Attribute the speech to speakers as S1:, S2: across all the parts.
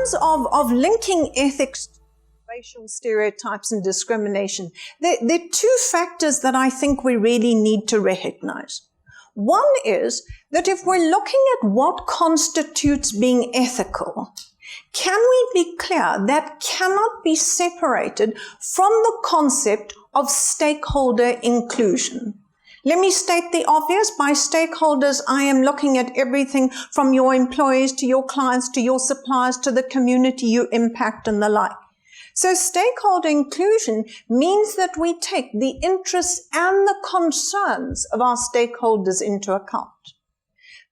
S1: terms of linking ethics to racial stereotypes and discrimination, there are two factors that I think we really need to recognize. One is that if we're looking at what constitutes being ethical, can we be clear that cannot be separated from the concept of stakeholder inclusion? Let me state the obvious. By stakeholders, I am looking at everything from your employees to your clients to your suppliers to the community you impact and the like. So stakeholder inclusion means that we take the interests and the concerns of our stakeholders into account.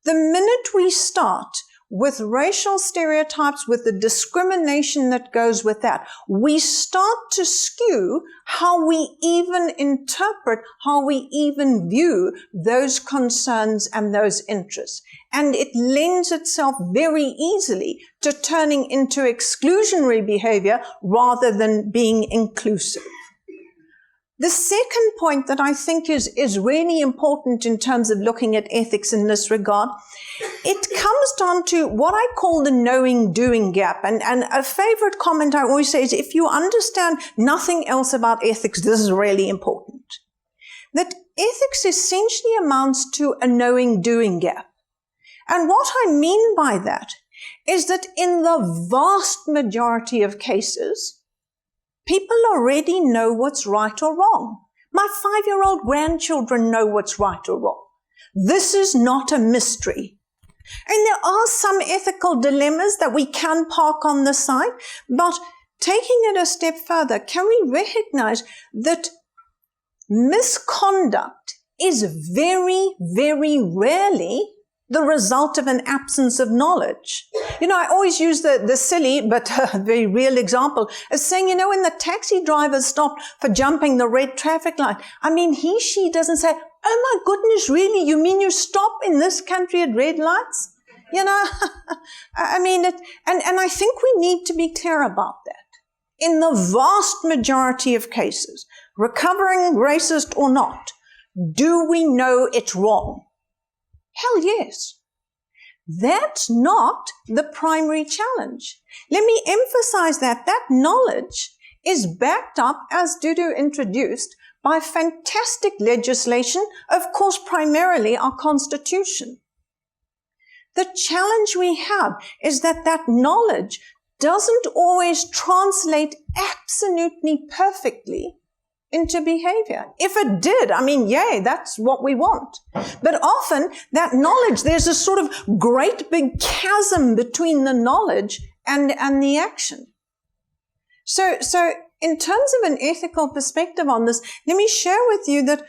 S1: The minute we start with racial stereotypes, with the discrimination that goes with that, we start to skew how we even interpret, how we even view those concerns and those interests. And it lends itself very easily to turning into exclusionary behavior rather than being inclusive. The second point that I think is really important in terms of looking at ethics in this regard, it comes down to what I call the knowing-doing gap. And a favorite comment I always say is, if you understand nothing else about ethics, this is really important. That ethics essentially amounts to a knowing-doing gap. And what I mean by that is that in the vast majority of cases, people already know what's right or wrong. My 5-year-old grandchildren know what's right or wrong. This is not a mystery. And there are some ethical dilemmas that we can park on the side, but taking it a step further, can we recognize that misconduct is very, very rarely the result of an absence of knowledge? You know, I always use the silly but very real example as saying, you know, when the taxi driver stopped for jumping the red traffic light, I mean, she doesn't say, oh my goodness, really? You mean you stop in this country at red lights? You know, I mean, and I think we need to be clear about that. In the vast majority of cases, recovering racist or not, do we know it's wrong? Hell yes. That's not the primary challenge. Let me emphasize that knowledge is backed up, as Dudu introduced, by fantastic legislation, of course, primarily our Constitution. The challenge we have is that knowledge doesn't always translate absolutely perfectly into behavior. If it did, I mean, yay, that's what we want. But often that knowledge, there's a sort of great big chasm between the knowledge and the action. So in terms of an ethical perspective on this, let me share with you that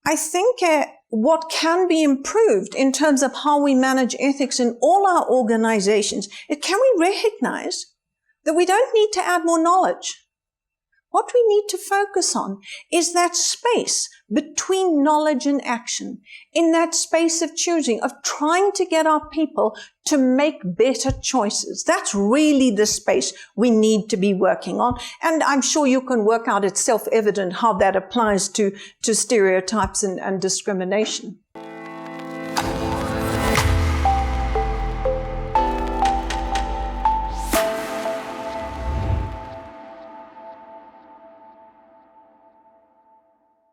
S1: I think what can be improved in terms of how we manage ethics in all our organizations, can we recognize that we don't need to add more knowledge. What we need to focus on is that space between knowledge and action, in that space of choosing, of trying to get our people to make better choices. That's really the space we need to be working on. And I'm sure you can work out, it's self-evident how that applies to stereotypes and discrimination.